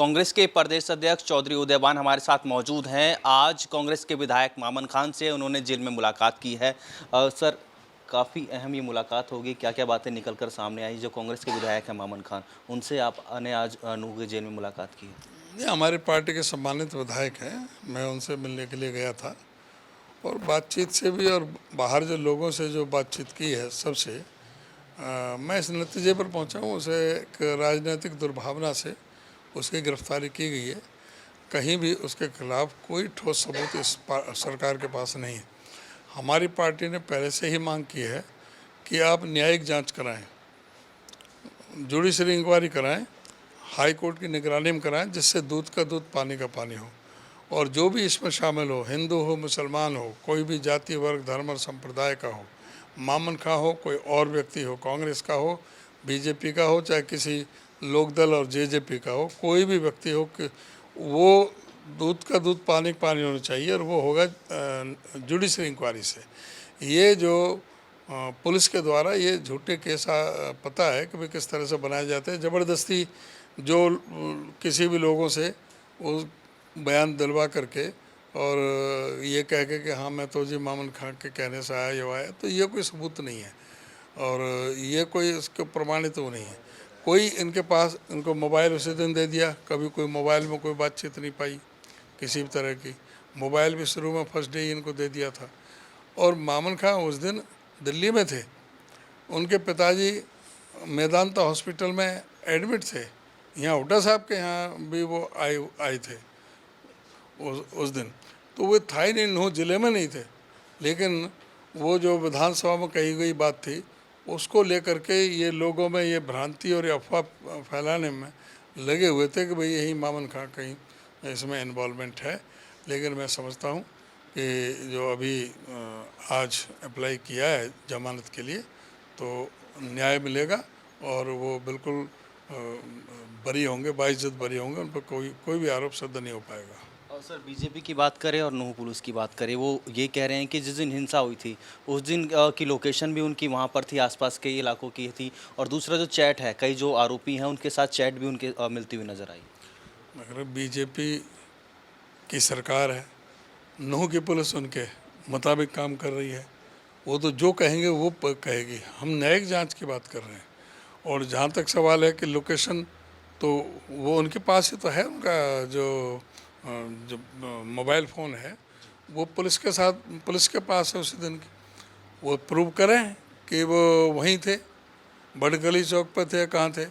कांग्रेस के प्रदेश अध्यक्ष चौधरी उदयवान हमारे साथ मौजूद हैं। आज कांग्रेस के विधायक मामन खान से उन्होंने जेल में मुलाकात की है। सर, काफ़ी अहम ये मुलाकात होगी, क्या-क्या बातें निकल कर सामने आई? जो कांग्रेस के विधायक हैं मामन खान, उनसे आपने आज नूंह के जेल में मुलाकात की है। ये हमारी पार्टी के सम्मानित विधायक हैं। मैं उनसे मिलने के लिए गया था और बातचीत से भी और बाहर जो लोगों से जो बातचीत की है सबसे मैं इस नतीजे पर पहुंचा हूँ। उसे एक राजनीतिक दुर्भावना से उसकी गिरफ्तारी की गई है। कहीं भी उसके खिलाफ कोई ठोस सबूत इस सरकार के पास नहीं है। हमारी पार्टी ने पहले से ही मांग की है कि आप न्यायिक जांच कराएं, जुडिशरी इंक्वायरी कराएं, हाई कोर्ट की निगरानी में कराएं, जिससे दूध का दूध पानी का पानी हो। और जो भी इसमें शामिल हो, हिंदू हो, मुसलमान हो, कोई भी जाति वर्ग धर्म और संप्रदाय का हो, मामन खां हो, कोई और व्यक्ति हो, कांग्रेस का हो, बीजेपी का हो, चाहे किसी लोकदल और जेजेपी का हो, कोई भी व्यक्ति हो, कि वो दूध का दूध पानी का पानी होना चाहिए। और वो होगा जुडिशरी इंक्वायरी से। ये जो पुलिस के द्वारा ये झूठे केस पता है कि भाई किस तरह से बनाए जाते हैं। ज़बरदस्ती जो किसी भी लोगों से वो बयान दिलवा करके और ये कह के कि हाँ मैं तो जी मामन खान के कहने से आया ये आया, तो ये कोई सबूत नहीं है और ये कोई इसके प्रमाणित वो नहीं है। कोई इनके पास इनको मोबाइल उसी दिन दे दिया, कभी कोई मोबाइल में कोई बातचीत नहीं पाई किसी भी तरह की। मोबाइल भी शुरू में फर्स्ट डे ही इनको दे दिया था। और मामन खां उस दिन दिल्ली में थे, उनके पिताजी मेदांता हॉस्पिटल में एडमिट थे। यहाँ हुड्डा साहब के यहाँ भी वो आए थे उस दिन। तो वो था ही नहीं, नूंह जिले में नहीं थे। लेकिन वो जो विधानसभा में कही गई बात थी उसको लेकर के ये लोगों में ये भ्रांति और अफवाह फैलाने में लगे हुए थे कि भाई यही मामन खां कहीं इसमें इन्वॉल्वमेंट है। लेकिन मैं समझता हूँ कि जो अभी आज अप्लाई किया है जमानत के लिए, तो न्याय मिलेगा और वो बिल्कुल बरी होंगे, बाइज्जत बरी होंगे। उन पर कोई भी आरोप सिद्ध नहीं हो पाएगा। और सर, बीजेपी की बात करें और नूंह पुलिस की बात करें, वो ये कह रहे हैं कि जिस दिन हिंसा हुई थी उस दिन की लोकेशन भी उनकी वहाँ पर थी, आसपास के इलाकों की थी। और दूसरा जो चैट है, कई जो आरोपी हैं उनके साथ चैट भी उनके मिलती हुई नजर आई। मगर बीजेपी की सरकार है, नूंह की पुलिस उनके मुताबिक काम कर रही है। वो तो जो कहेंगे वो कहेगी। हम न्यायिक जांच की बात कर रहे हैं। और जहाँ तक सवाल है कि लोकेशन, तो वो उनके पास ही तो है। उनका जो मोबाइल फ़ोन है वो पुलिस के साथ, पुलिस के पास है उसी दिन की। वो प्रूव करें कि वो वहीं थे, बड़गली चौक पर थे, कहाँ थे।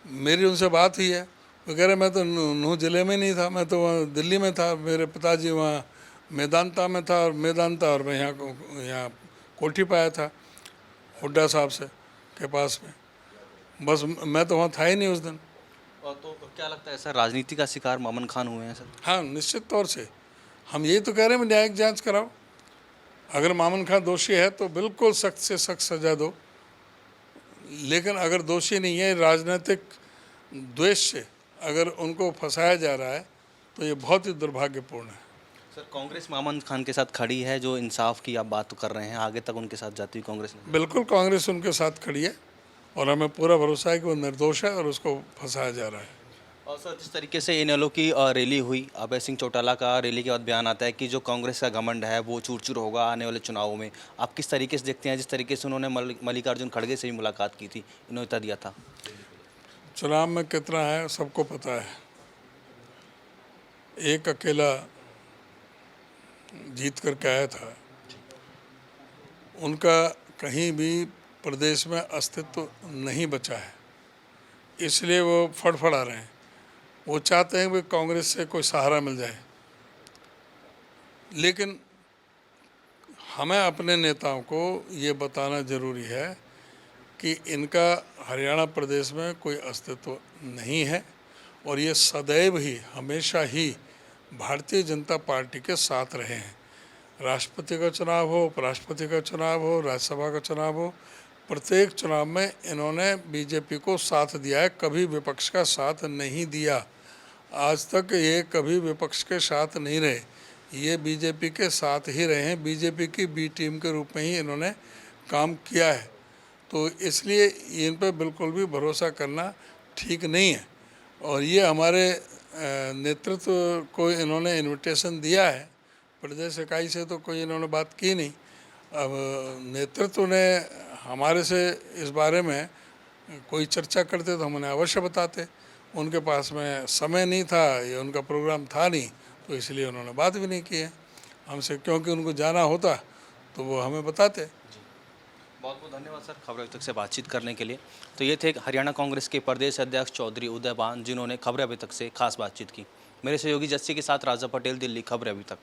मेरी उनसे बात हुई है, वो कह रहे मैं तो नूंह जिले में नहीं था, मैं तो वहाँ दिल्ली में था, मेरे पिताजी वहाँ मेदांता में था और मैं यहाँ कोठी पाया था हुड्डा साहब से के पास में। बस मैं तो वहाँ था ही नहीं उस दिन। और तो क्या लगता है सर, राजनीति का शिकार मामन खान हुए हैं सर? हाँ, निश्चित तौर से हम यही तो कह रहे हैं, न्यायिक जांच कराओ। अगर मामन खान दोषी है तो बिल्कुल सख्त से सख्त सजा दो। लेकिन अगर दोषी नहीं है, राजनीतिक द्वेष से अगर उनको फंसाया जा रहा है तो ये बहुत ही दुर्भाग्यपूर्ण है। सर, कांग्रेस मामन खान के साथ खड़ी है, जो इंसाफ की आप बात कर रहे हैं, आगे तक उनके साथ जाती हुई कांग्रेस ने? बिल्कुल कांग्रेस उनके साथ खड़ी है और हमें पूरा भरोसा है कि वो निर्दोष है और उसको फंसाया जा रहा है। और सर, जिस तरीके से इनेलो की रैली हुई, अभय सिंह चौटाला का रैली के बाद बयान आता है कि जो कांग्रेस का घमंड है वो चूर-चूर होगा आने वाले चुनावों में। आप किस तरीके से देखते हैं, जिस तरीके से उन्होंने मल्लिकार्जुन खड़गे से भी मुलाकात की थी, न्योता दिया था? चुनाव में कितना है सबको पता है। एक अकेला जीत करके आया था, उनका कहीं भी प्रदेश में अस्तित्व नहीं बचा है, इसलिए वो फड़फड़ा रहे हैं। वो चाहते हैं कि कांग्रेस से कोई सहारा मिल जाए। लेकिन हमें अपने नेताओं को ये बताना ज़रूरी है कि इनका हरियाणा प्रदेश में कोई अस्तित्व नहीं है और ये सदैव ही हमेशा ही भारतीय जनता पार्टी के साथ रहे हैं। राष्ट्रपति का चुनाव हो, उपराष्ट्रपति का चुनाव हो, राज्यसभा का चुनाव हो, प्रत्येक चुनाव में इन्होंने बीजेपी को साथ दिया है, कभी विपक्ष का साथ नहीं दिया। आज तक ये कभी विपक्ष के साथ नहीं रहे, ये बीजेपी के साथ ही रहे हैं। बीजेपी की बी टीम के रूप में ही इन्होंने काम किया है। तो इसलिए इन पर बिल्कुल भी भरोसा करना ठीक नहीं है। और ये हमारे नेतृत्व को इन्होंने इनविटेशन दिया है। प्रदेश इकाई से तो कोई इन्होंने बात की नहीं। अब नेतृत्व ने हमारे से इस बारे में कोई चर्चा करते तो हम उन्हें अवश्य बताते। उनके पास में समय नहीं था, ये उनका प्रोग्राम था नहीं, तो इसलिए उन्होंने बात भी नहीं की है हमसे, क्योंकि उनको जाना होता तो वो हमें बताते। बहुत बहुत धन्यवाद सर खबर अभी तक से बातचीत करने के लिए। तो ये थे हरियाणा कांग्रेस के प्रदेश अध्यक्ष चौधरी उदयबान, जिन्होंने खबर अभी तक से खास बातचीत की। मेरे सहयोगी जस्सी के साथ राजा पटेल, दिल्ली। खबर अभी तक।